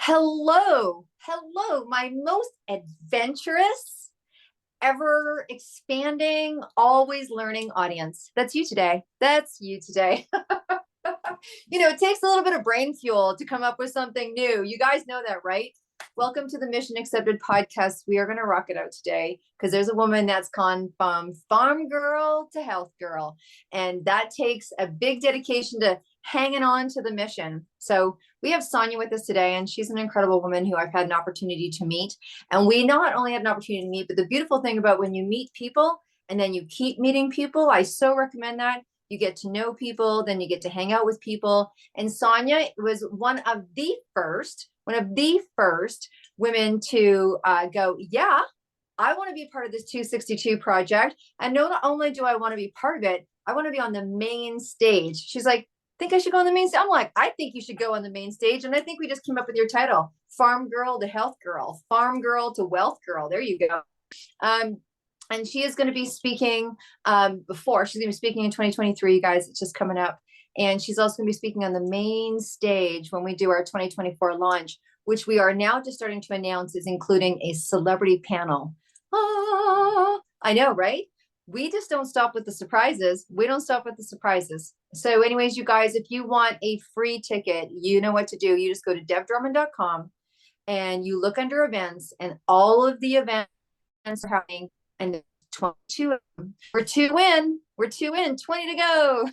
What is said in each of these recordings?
Hello, my most adventurous, ever expanding, always learning audience. That's you today. That's you today. It takes a little bit of brain fuel to come up with something new. You guys know that, right? Welcome to the Mission Accepted podcast. We are going to rock it out today because there's a woman that's gone from farm girl to health girl. And that takes a big dedication to hanging on to the mission. So we have Sonya with us today, and she's an incredible woman who I've had an opportunity to meet. And we not only had an opportunity to meet, but the beautiful thing about when you meet people and then you keep meeting people, I so recommend that. You get to know people, then you get to hang out with people. And Sonya was one of the first women to go, yeah, I want to be part of this 262 project. And not only do I want to be part of it, I want to be on the main stage. She's like, think I should go on the main stage? I'm like, I think you should go on the main stage. And I think we just came up with your title, Farm Girl to Health Girl, Farm Girl to Wealth Girl. There you go. And she is going to be speaking she's going to be speaking in 2023, you guys. It's just coming up. And she's also going to be speaking on the main stage when we do our 2024 launch, which we are now just starting to announce is including a celebrity panel. I know, right? We just don't stop with the surprises. We don't stop with the surprises. So anyways, you guys, if you want a free ticket, you know what to do. You just go to debdrummond.com and you look under events, and all of the events are happening. And 22, we're two in, 20 to go.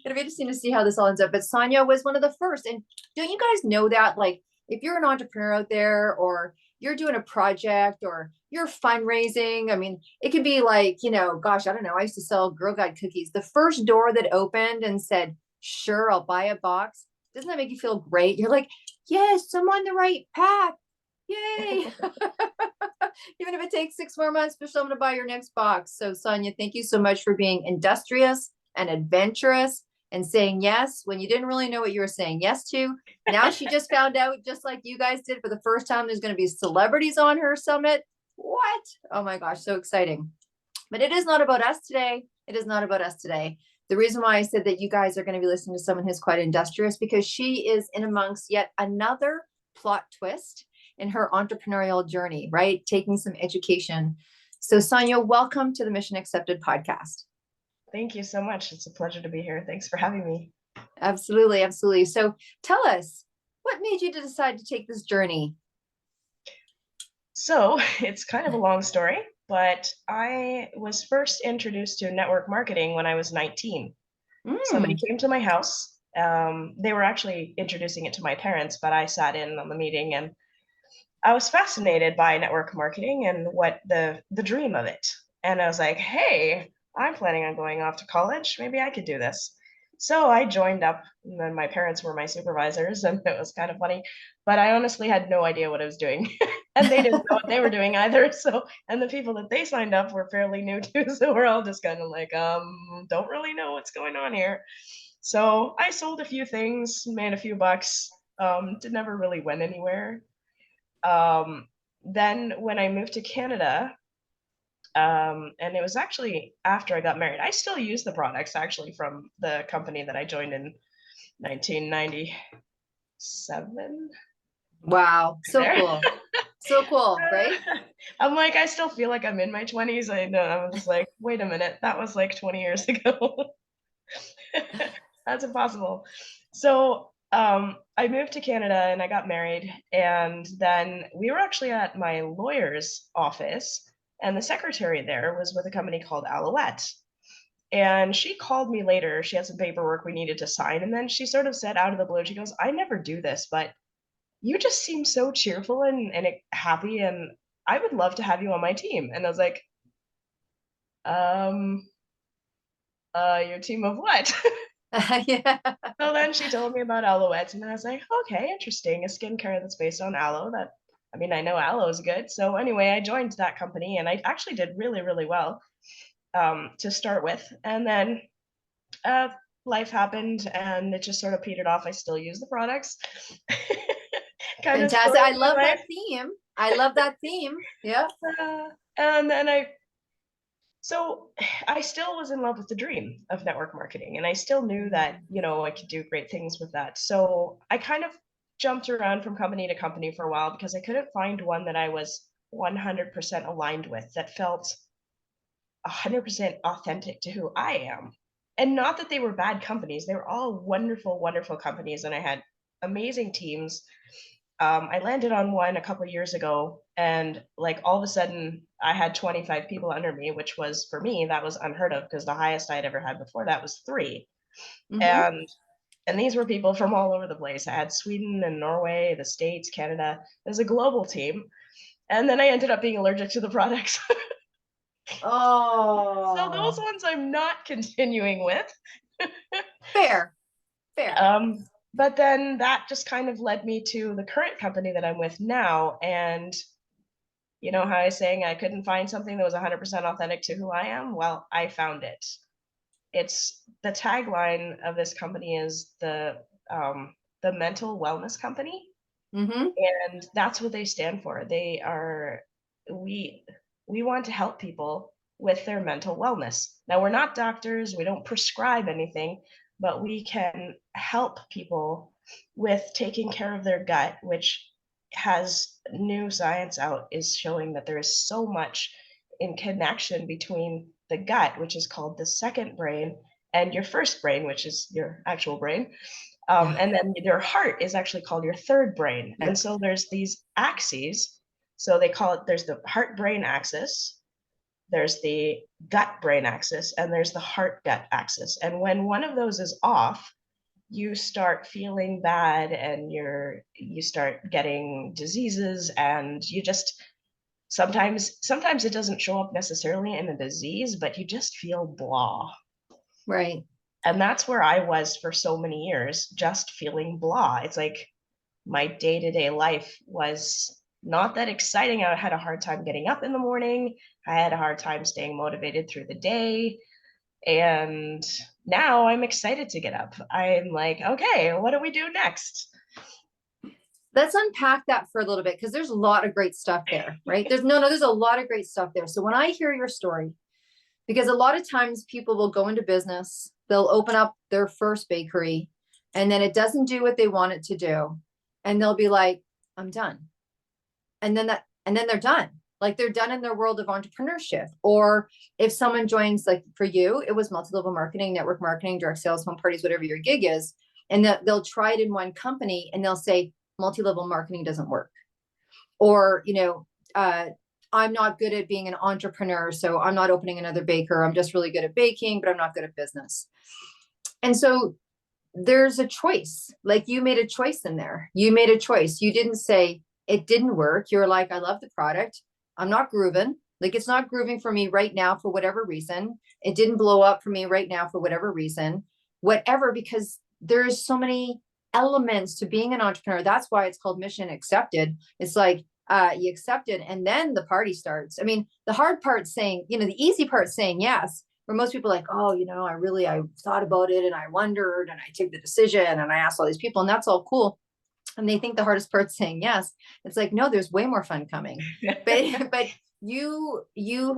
It'll be interesting to see how this all ends up. But Sonya was one of the first. And don't you guys know that, like, if you're an entrepreneur out there, or you're doing a project, or you're fundraising, I mean, it could be like, gosh, I don't know. I used to sell Girl Guide cookies. The first door that opened and said, sure, I'll buy a box. Doesn't that make you feel great? You're like, yes, I'm on the right path. Yay. Even if it takes 6 more months for someone to buy your next box. So Sonya, thank you so much for being industrious and adventurous and saying yes when you didn't really know what you were saying yes to. Now she just found out, just like you guys did for the first time, there's going to be celebrities on her summit. What? Oh my gosh, so exciting. But it is not about us today. It is not about us today. The reason why I said that you guys are going to be listening to someone who's quite industrious, because she is in amongst yet another plot twist in her entrepreneurial journey, right? Taking some education. So Sonya, welcome to the Mission Accepted podcast. Thank you so much. It's a pleasure to be here. Thanks for having me. Absolutely, absolutely. So tell us, what made you to decide to take this journey? So it's kind of a long story, but I was first introduced to network marketing when I was 19. Somebody came to my house. They were actually introducing it to my parents, but I sat in on the meeting, and I was fascinated by network marketing and what the dream of it. And I was like, hey, I'm planning on going off to college. Maybe I could do this. So I joined up, and then my parents were my supervisors, and it was kind of funny. But I honestly had no idea what I was doing. And they didn't know what they were doing either. So, and the people that they signed up were fairly new too. So we're all just kind of like, don't really know what's going on here. So I sold a few things, made a few bucks, never really went anywhere. Then when I moved to Canada, and it was actually after I got married, I still use the products actually from the company that I joined in 1997. Wow, so cool. So cool, right? I'm like, I still feel like I'm in my 20s. I know, I'm just like, wait a minute, that was like 20 years ago. That's impossible. So I moved to Canada and I got married, and then we were actually at my lawyer's office, and the secretary there was with a company called Alouette. And she called me later. She had some paperwork we needed to sign, and then she sort of said out of the blue, she goes, I never do this, but you just seem so cheerful and happy, and I would love to have you on my team. And I was like, your team of what? Yeah. So then she told me about Alouette, and I was like, okay, interesting. A skincare that's based on aloe. I know aloe is good. So anyway, I joined that company, and I actually did really, really well to start with. And then life happened, and it just sort of petered off. I still use the products. Fantastic. I love that theme. I love that theme. Yeah. And then so I still was in love with the dream of network marketing, and I still knew that, I could do great things with that. So I kind of jumped around from company to company for a while because I couldn't find one that I was 100% aligned with, that felt 100% authentic to who I am. And not that they were bad companies, they were all wonderful, wonderful companies, and I had amazing teams. I landed on one a couple of years ago, and like all of a sudden, I had 25 people under me, which was, for me, that was unheard of because the highest I'd ever had before that was 3. Mm-hmm. And these were people from all over the place. I had Sweden and Norway, the States, Canada. It was a global team. And then I ended up being allergic to the products. So those Oh, ones I'm not continuing with. fair, fair. But then that just kind of led me to the current company that I'm with now. And you know how I was saying I couldn't find something that was 100% authentic to who I am? Well, I found it. It's the tagline of this company is the mental wellness company, Mm-hmm. and that's what they stand for. They are we we want to help people with their mental wellness. Now, we're not doctors, we don't prescribe anything, but we can help people with taking care of their gut, which has new science out is showing that there is so much in connection between the gut, which is called the second brain, and your first brain, which is your actual brain. Yeah. And then your heart is actually called your third brain. Yeah. And so there's these axes. So they call it, there's the heart brain axis, there's the gut brain axis, and there's the heart gut axis. And when one of those is off, you start feeling bad, and you start getting diseases, and you just sometimes it doesn't show up necessarily in a disease, but you just feel blah. Right. And that's where I was for so many years, just feeling blah. It's like my day-to-day life was not that exciting. I had a hard time getting up in the morning. I had a hard time staying motivated through the day. And now I'm excited to get up. I'm like, okay, what do we do next? Let's unpack that for a little bit because there's a lot of great stuff there, right? There's a lot of great stuff there. So when I hear your story, because a lot of times people will go into business, they'll open up their first bakery, and then it doesn't do what they want it to do. And they'll be like, I'm done. And then they're done. Like they're done in their world of entrepreneurship. Or if someone joins, like for you, it was multi-level marketing, network marketing, direct sales, home parties, whatever your gig is. And they'll try it in one company and they'll say multi-level marketing doesn't work. Or, I'm not good at being an entrepreneur, so I'm not opening another baker. I'm just really good at baking, but I'm not good at business. And so there's a choice. Like you made a choice in there. You made a choice. You didn't say it didn't work. You're like, I love the product. I'm not grooving. Like it's not grooving for me right now for whatever reason. It didn't blow up for me right now for whatever reason. Whatever, because there's so many elements to being an entrepreneur. That's why it's called mission accepted. It's like you accept it and then the party starts. I mean, the hard part saying, the easy part saying yes, where most people are like, oh, I thought about it and I wondered and I took the decision and I asked all these people and that's all cool. And they think the hardest part's saying yes. It's like, no, there's way more fun coming. But you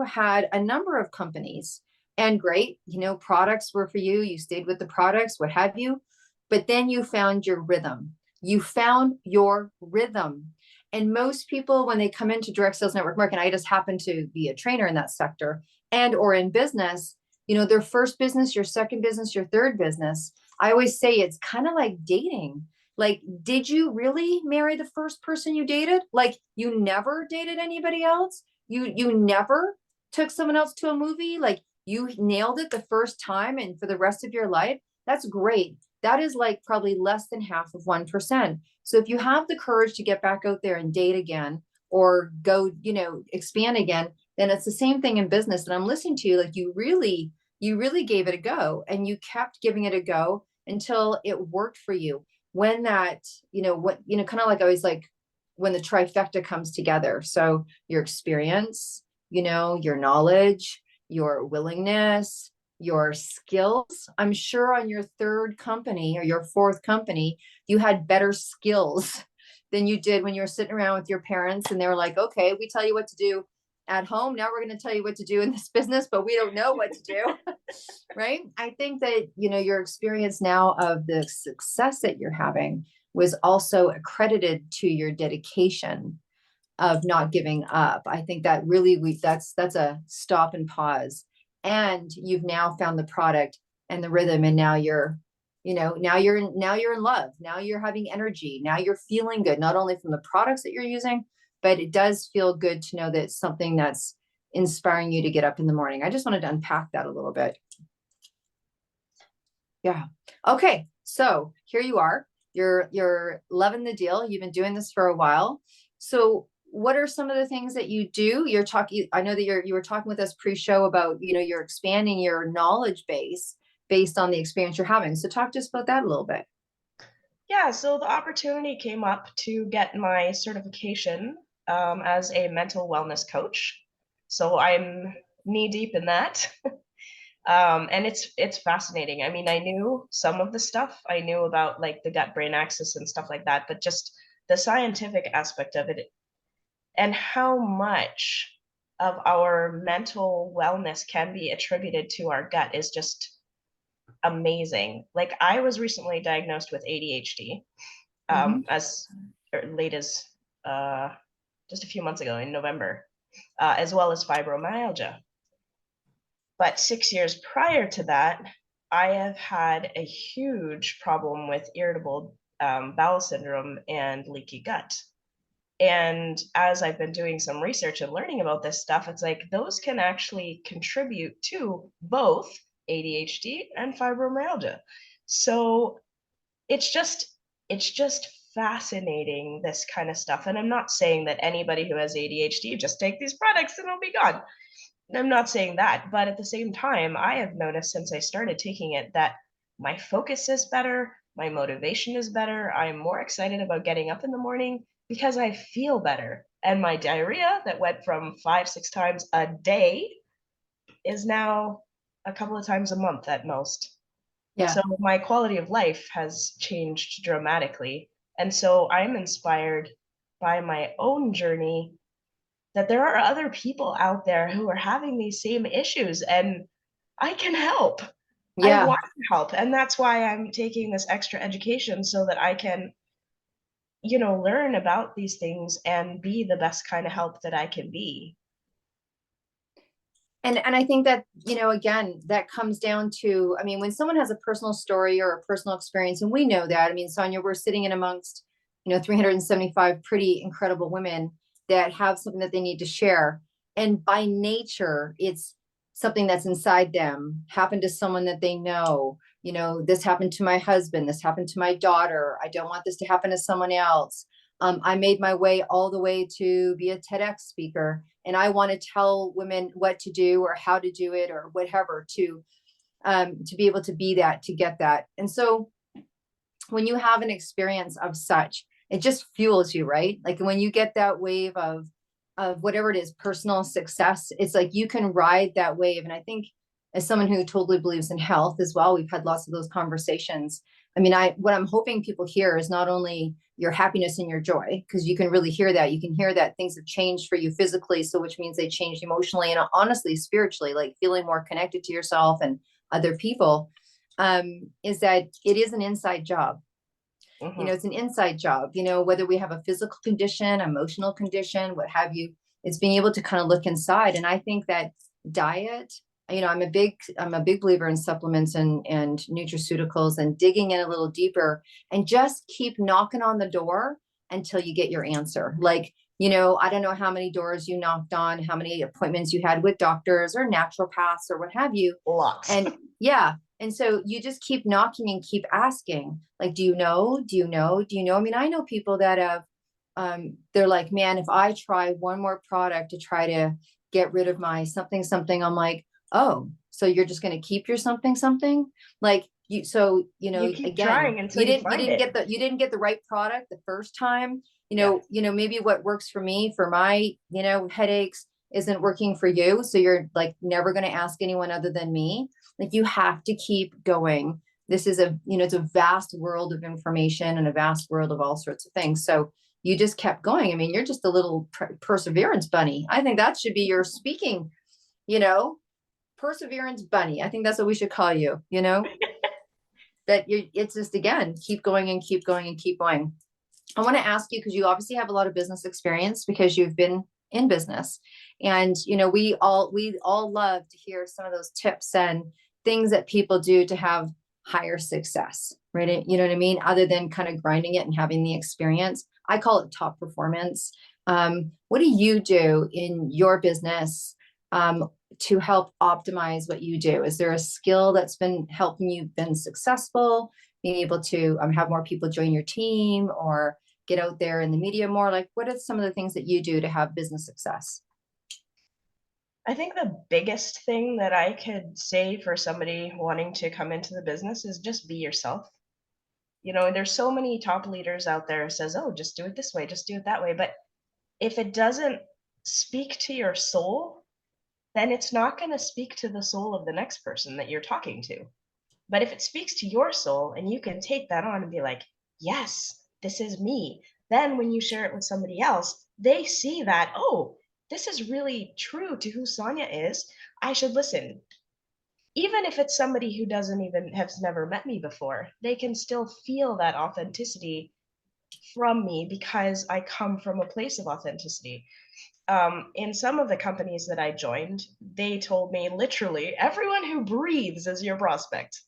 had a number of companies and great, products were for you. You stayed with the products, what have you. But then you found your rhythm. You found your rhythm. And most people, when they come into direct sales network marketing, I just happen to be a trainer in that sector and or in business, their first business, your second business, your third business. I always say it's kind of like dating. Like, did you really marry the first person you dated? Like, you never dated anybody else? You never took someone else to a movie? Like, you nailed it the first time and for the rest of your life? That's great. That is like probably less than half of 1%. So if you have the courage to get back out there and date again or go, expand again, then it's the same thing in business. And I'm listening to you, like you really gave it a go and you kept giving it a go until it worked for you. When that, kind of like I always like when the trifecta comes together. So your experience, your knowledge, your willingness, your skills. I'm sure on your third company or your fourth company, you had better skills than you did when you were sitting around with your parents and they were like, okay, we tell you what to do at home. Now we're going to tell you what to do in this business, but we don't know what to do. Right. I think that, your experience now of the success that you're having, was also accredited to your dedication of not giving up. I think that really that's a stop and pause. And you've now found the product and the rhythm, and now you're, now you're in love. Now you're having energy. Now you're feeling good, not only from the products that you're using, but it does feel good to know that it's something that's inspiring you to get up in the morning. I just wanted to unpack that a little bit. Yeah. Okay. So here you are. You're loving the deal. You've been doing this for a while. So what are some of the things that you do? I know that you were talking with us pre-show about, you're expanding your knowledge base based on the experience you're having. So talk to us about that a little bit. Yeah, so the opportunity came up to get my certification as a mental wellness coach. So I'm knee deep in that. And it's fascinating. I mean, I knew some of the stuff. I knew about like the gut brain axis and stuff like that, but just the scientific aspect of it and how much of our mental wellness can be attributed to our gut is just amazing. Like I was recently diagnosed with ADHD as late as just a few months ago in November, as well as fibromyalgia. But 6 years prior to that, I have had a huge problem with irritable bowel syndrome and leaky gut. And as I've been doing some research and learning about this stuff, it's like those can actually contribute to both ADHD and fibromyalgia. So it's just fascinating, this kind of stuff. And I'm not saying that anybody who has ADHD just take these products and it'll be gone. I'm not saying that, but at the same time, I have noticed since I started taking it that my focus is better, my motivation is better, I'm more excited about getting up in the morning because I feel better. And my diarrhea that went from 5, 6 times a day is now a couple of times a month at most. Yeah. So my quality of life has changed dramatically. And so I'm inspired by my own journey that there are other people out there who are having these same issues and I can help. I Yeah. want to help. And that's why I'm taking this extra education so that I can, learn about these things and be the best kind of help that I can be. And I think that, again, that comes down to, I mean, when someone has a personal story or a personal experience, and we know that, I mean, Sonya, we're sitting in amongst, 375 pretty incredible women that have something that they need to share. And by nature, it's something that's inside them, happened to someone that they know. This happened to my husband, this happened to my daughter. I don't want this to happen to someone else. I made my way all the way to be a TEDx speaker, and I want to tell women what to do or how to do it or whatever to be able to be that, to get that. And so when you have an experience of such, it just fuels you, right? Like when you get that wave of whatever it is, personal success, it's like you can ride that wave. And I think as someone who totally believes in health as well, we've had lots of those conversations. I mean, what I'm hoping people hear is not only your happiness and your joy, because you can really hear that. You can hear that things have changed for you physically, so which means they changed emotionally and honestly, spiritually, like feeling more connected to yourself and other people, is that it is an inside job. It's an inside job, whether we have a physical condition, emotional condition, what have you, it's being able to kind of look inside. And I think that diet, I'm a big believer in supplements and nutraceuticals and digging in a little deeper and just keep knocking on the door until you get your answer. Like, I don't know how many doors you knocked on, how many appointments you had with doctors or naturopaths or what have you. Lots. And yeah. And so you just keep knocking and keep asking, like, do you know? Do you know? Do you know? I mean, I know people that have, they're like, man, if I try one more product to try to get rid of my something, I'm like, oh, so you're just going to keep your something? Like you, so, You keep again, trying until you find it. you didn't get the right product the first time, maybe what works for me, for my, headaches isn't working for you. So you're like, never going to ask anyone other than me. Like you have to keep going. This is it's a vast world of information and a vast world of all sorts of things. So you just kept going. I mean, you're just a little perseverance bunny. I think that should be your speaking, perseverance bunny. I think that's what we should call you, But it's just, again, keep going and keep going and keep going. I want to ask you, because you obviously have a lot of business experience because you've been in business, and we all love to hear some of those tips and things that people do to have higher success, right? You know what I mean? Other than kind of grinding it and having the experience, I call it top performance. What do you do in your business to help optimize what you do? Is there a skill that's been helping you been successful, being able to have more people join your team or get out there in the media more? Like, what are some of the things that you do to have business success? I think the biggest thing that I could say for somebody wanting to come into the business is just be yourself. There's so many top leaders out there who says, oh, just do it this way, just do it that way. But if it doesn't speak to your soul, then it's not going to speak to the soul of the next person that you're talking to. But if it speaks to your soul and you can take that on and be like, yes, this is me, then when you share it with somebody else, they see that, oh, this is really true to who Sonya is. I should listen. Even if it's somebody who has never met me before, they can still feel that authenticity from me because I come from a place of authenticity. In some of the companies that I joined, they told me literally, everyone who breathes is your prospect.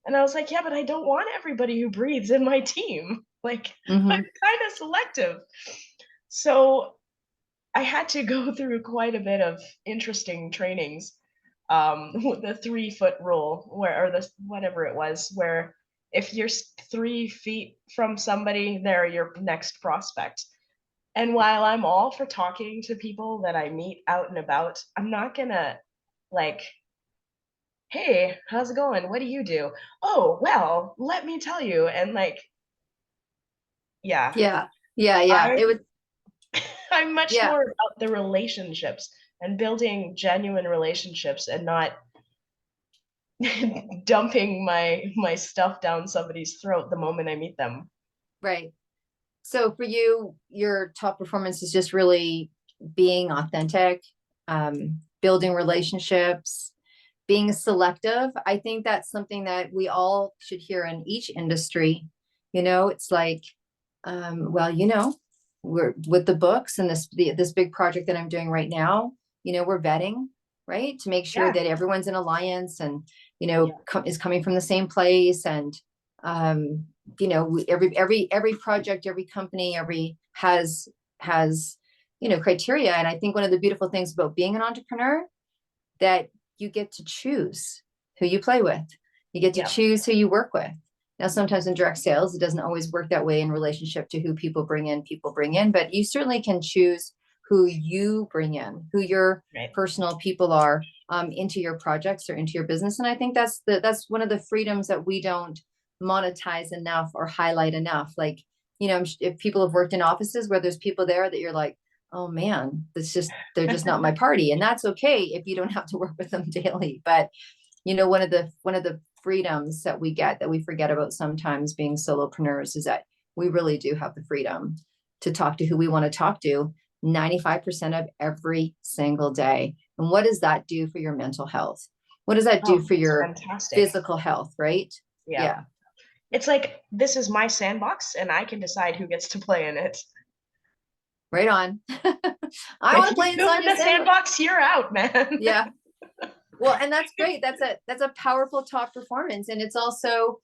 And I was like, yeah, but I don't want everybody who breathes in my team. Like, I'm kind of selective. So I had to go through quite a bit of interesting trainings, with the 3-foot rule, or the whatever it was, where if you're 3 feet from somebody, they're your next prospect. And while I'm all for talking to people that I meet out and about, I'm not gonna like, hey, how's it going? What do you do? Oh, well, let me tell you. And like, yeah, Yeah, yeah, yeah. I It would, I'm much yeah, more about the relationships and building genuine relationships and not dumping my stuff down somebody's throat the moment I meet them. right. So for you, your top performance is just really being authentic, building relationships, being selective. I think that's something that we all should hear in each industry. It's like, well, we're with the books and this big project that I'm doing right now. We're vetting, right, to make sure Yeah, that everyone's in alliance and yeah, is coming from the same place. And every project, every company, every has criteria. And I think one of the beautiful things about being an entrepreneur, that you get to choose who you play with. You get to yeah, choose who you work with. Now, sometimes in direct sales, it doesn't always work that way in relationship to who people bring in, but you certainly can choose who you bring in, who your right. personal people are, into your projects or into your business. And I think that's one of the freedoms that we don't monetize enough or highlight enough. Like, if people have worked in offices where there's people there that you're like, oh man, they're just not my party. And that's okay if you don't have to work with them daily. But one of the freedoms that we get that we forget about sometimes being solopreneurs is that we really do have the freedom to talk to who we want to talk to 95% of every single day. And what does that do for your mental health? What does that do Oh, for it's your fantastic. physical health, right? Yeah. Yeah. It's like, this is my sandbox and I can decide who gets to play in it. Right on. I want If to you play in poop in Sonya's the sandbox. sandbox, you're out, man. Yeah. Well, and that's great. That's a powerful top performance. And it's also,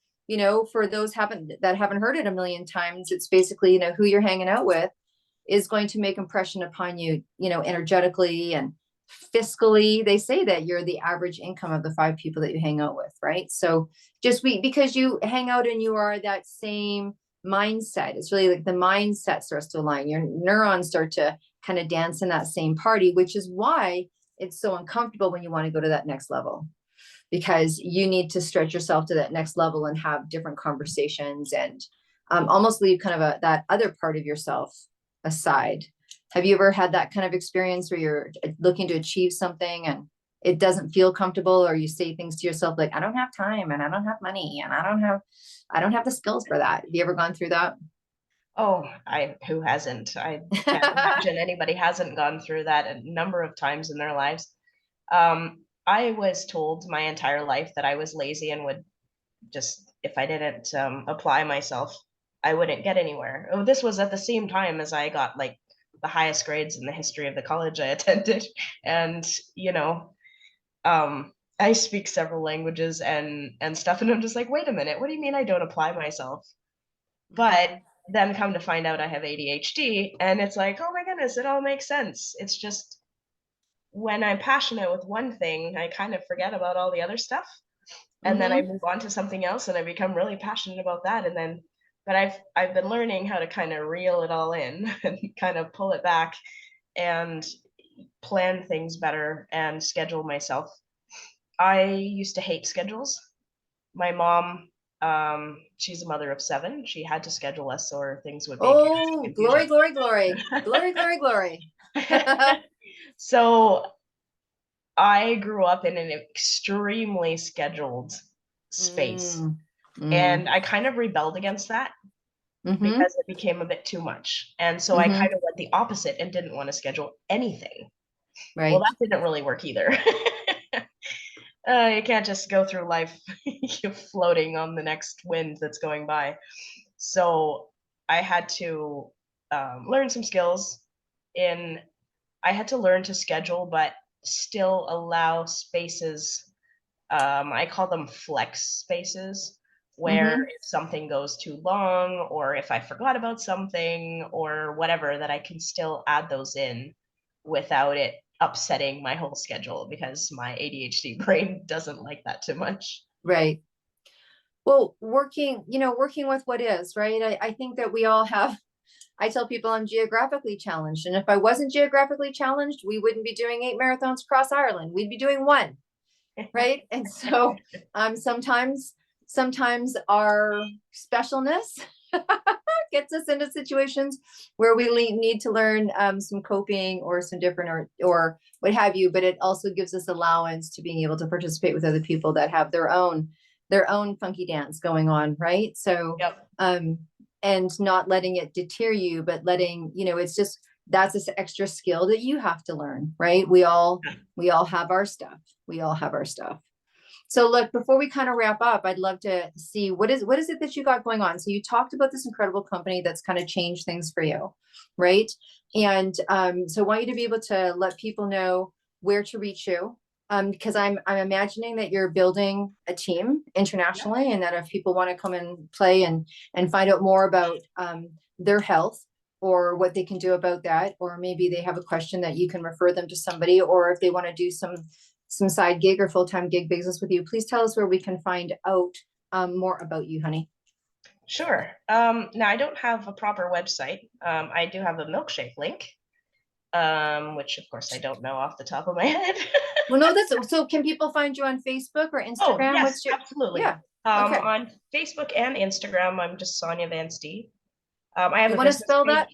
for those that haven't heard it a million times, it's basically, who you're hanging out with is going to make impression upon you, energetically and fiscally. They say that you're the average income of the 5 people that you hang out with, right? So because you hang out and you are that same mindset, it's really like the mindset starts to align. Your neurons start to kind of dance in that same party, which is why it's so uncomfortable when you want to go to that next level, because you need to stretch yourself to that next level and have different conversations and almost leave kind of that other part of yourself aside. Have you ever had that kind of experience where you're looking to achieve something and it doesn't feel comfortable, or you say things to yourself like, I don't have time and I don't have money and I don't have the skills for that? Have you ever gone through that? Oh, who hasn't? I can't imagine anybody hasn't gone through that a number of times in their lives. I was told my entire life that I was lazy and would just if I didn't apply myself, I wouldn't get anywhere. Oh, this was at the same time as I got like the highest grades in the history of the college I attended. And, you know, I speak several languages and stuff. And I'm just like, wait a minute, what do you mean I don't apply myself? But then come to find out I have ADHD, and it's like, oh my goodness, it all makes sense. It's just when I'm passionate with one thing, I kind of forget about all the other stuff. And then I move on to something else and I become really passionate about that. And then, but I've been learning how to kind of reel it all in and kind of pull it back and plan things better and schedule myself. I used to hate schedules. My mom, she's a mother of 7. She had to schedule us or things would make Oh, glory, glory, glory, glory, glory, glory. So I grew up in an extremely scheduled space. And I kind of rebelled against that because it became a bit too much. And so I kind of went the opposite and didn't want to schedule anything. Right. Well, that didn't really work either. You can't just go through life floating on the next wind that's going by. So I had to learn some skills I had to learn to schedule, but still allow spaces. I call them flex spaces, where if something goes too long, or if I forgot about something or whatever, that I can still add those in without it upsetting my whole schedule, because my ADHD brain doesn't like that too much. Right. Well, working with what is, right? I think that we all have, I tell people I'm geographically challenged. And if I wasn't geographically challenged, we wouldn't be doing 8 marathons across Ireland. We'd be doing 1. Right. And so sometimes our specialness gets us into situations where we need to learn some coping or some different or what have you, but it also gives us allowance to being able to participate with other people that have their own funky dance going on. Right. So, and not letting it deter you, but letting, it's just, that's this extra skill that you have to learn. Right. We all have our stuff. So look, before we kind of wrap up, I'd love to see what is it that you got going on? So you talked about this incredible company that's kind of changed things for you, right? And so I want you to be able to let people know where to reach you. Because I'm imagining that you're building a team internationally, and that if people want to come and play and find out more about their health or what they can do about that, or maybe they have a question that you can refer them to somebody, or if they want to do some side gig or full-time gig business with you, please tell us where we can find out more about you, honey. Sure. Now I don't have a proper website. I do have a milkshake link, which of course I don't know off the top of my head. Well, no, so can people find you on Facebook or Instagram? Oh, yes, absolutely. Yeah. Okay. On Facebook and Instagram, I'm just Sonya van Stee. I have you want to spell page. That?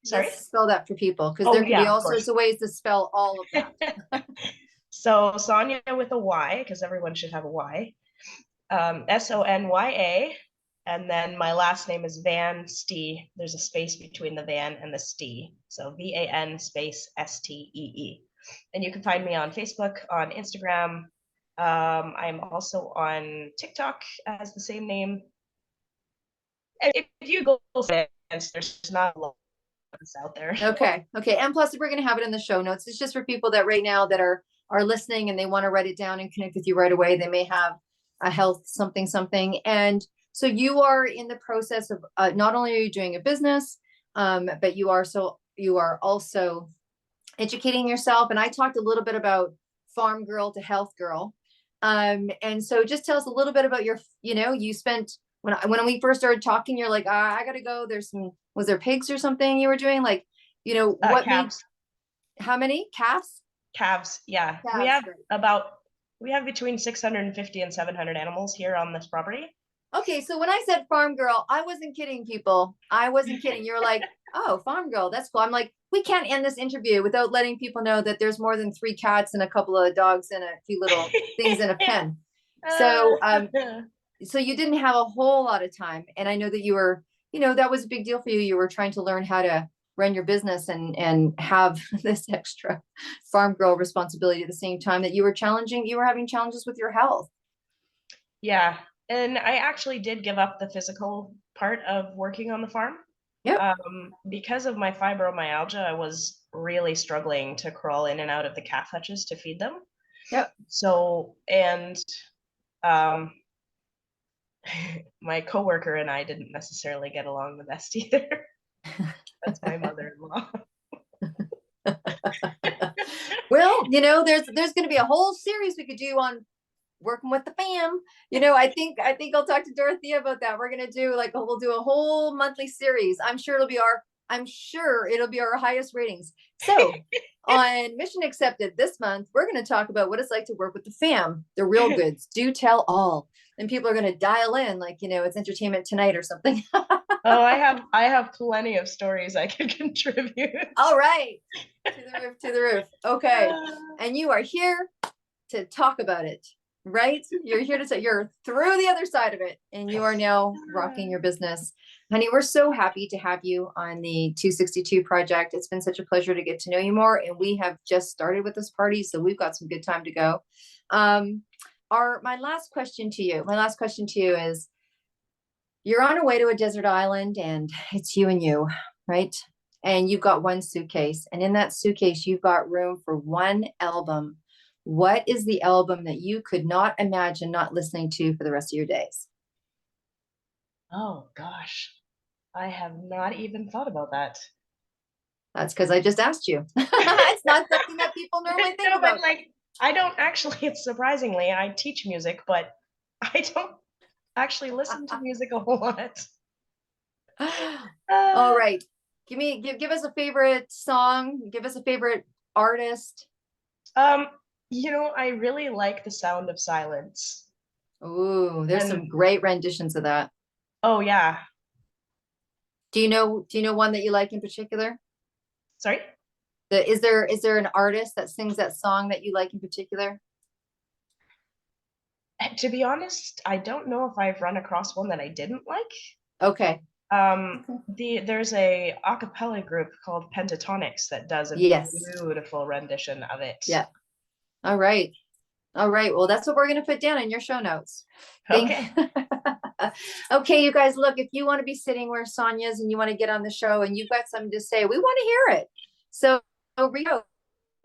Sorry? Let's spell that for people, because there can be all sorts of ways to spell all of that. So Sonya with a Y, because everyone should have a Y. Sonya, and then my last name is Van Stee. There's a space between the Van and the Stee. So VAN space STEE. And you can find me on Facebook, on Instagram. I'm also on TikTok as the same name. If you go, there's not a lot out there. Okay. And plus, we're going to have it in the show notes. It's just for people that right now that are listening and they want to write it down and connect with you right away. They may have a health something. And so you are in the process of not only are you doing a business, but you are also educating yourself. And I talked a little bit about farm girl to health girl. And so just tell us a little bit about you spent, when we first started talking, you're like, I got to go. Was there pigs or something you were doing? Like, what calves. How many calves? Calves. Yeah. We have between 650 and 700 animals here on this property. Okay. So when I said farm girl, I wasn't kidding, people. I wasn't kidding. You were like, oh, farm girl. That's cool. I'm like, we can't end this interview without letting people know that there's more than 3 cats and a couple of dogs and a few little things in a pen. So, so you didn't have a whole lot of time. And I know that you were, that was a big deal for you. You were trying to learn how to run your business and have this extra farm girl responsibility at the same time that you were having challenges with your health. Yeah. And I actually did give up the physical part of working on the farm. Yep. Because of my fibromyalgia, I was really struggling to crawl in and out of the calf hutches to feed them. Yep. So, and um, my coworker and I didn't necessarily get along the best either. That's my mother-in-law. Well, you know, there's going to be a whole series we could do on working with the fam. You know, I think I'll talk to Dorothea about that. We're going to do like, we'll do a whole monthly series. I'm sure it'll be our highest ratings. So on Mission Accepted this month, we're going to talk about what it's like to work with the fam, the real goods, do tell all. And people are going to dial in like, you know, it's Entertainment Tonight or something. Oh, I have plenty of stories I can contribute. All right. To the roof. Okay. And you are here to talk about it, right? You're here to say you're through the other side of it and you are now rocking your business. Honey, we're so happy to have you on the 262 project. It's been such a pleasure to get to know you more. And we have just started with this party, so we've got some good time to go. My last question to you is, you're on your way to a desert island and it's you and you, right? And you've got one suitcase, and in that suitcase, you've got room for one album. What is the album that you could not imagine not listening to for the rest of your days? Oh gosh, I have not even thought about that. That's because I just asked you. It's not something that people normally think about. But like, I don't actually, it's surprisingly, I teach music, but I don't actually listen to music a whole lot. All right. Give us a favorite song. Give us a favorite artist. You know, I really like The Sound of Silence. Ooh, there's some great renditions of that. Oh yeah. Do you know one that you like in particular? Sorry? Is there an artist that sings that song that you like in particular? To be honest, I don't know if I've run across one that I didn't like. Okay. There's a a cappella group called Pentatonix that does a beautiful rendition of it. Yeah. All right. Well, that's what we're going to put down in your show notes. Okay. Okay, you guys, look, if you want to be sitting where Sonya's and you want to get on the show and you've got something to say, we want to hear it. So reach out.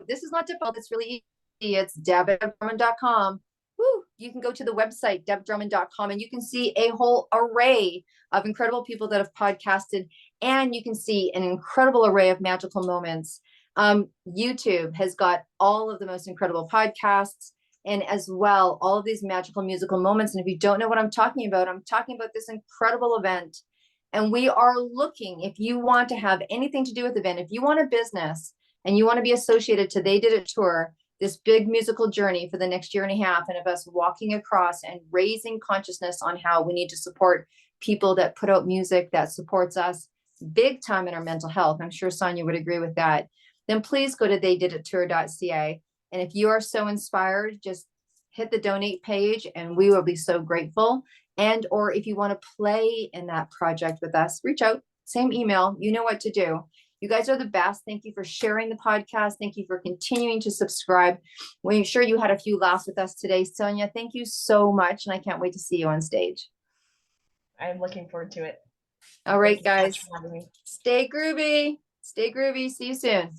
This is not difficult. It's really easy. It's deb@debdrummond.com. You can go to the website, debdrummond.com, and you can see a whole array of incredible people that have podcasted, and you can see an incredible array of magical moments. YouTube has got all of the most incredible podcasts, and as well, all of these magical musical moments. And if you don't know what I'm talking about this incredible event. And we are looking, if you want to have anything to do with the event, if you want a business and you want to be associated to They Did It Tour, this big musical journey for the next year and a half, and of us walking across and raising consciousness on how we need to support people that put out music that supports us big time in our mental health. I'm sure Sonya would agree with that. Then please go to theydidittour.ca. And if you are so inspired, just hit the donate page and we will be so grateful. And, or if you want to play in that project with us, reach out, same email, you know what to do. You guys are the best. Thank you for sharing the podcast. Thank you for continuing to subscribe. We're sure you had a few laughs with us today. Sonya, thank you so much. And I can't wait to see you on stage. I'm looking forward to it. All right, guys. Stay groovy. Stay groovy. See you soon.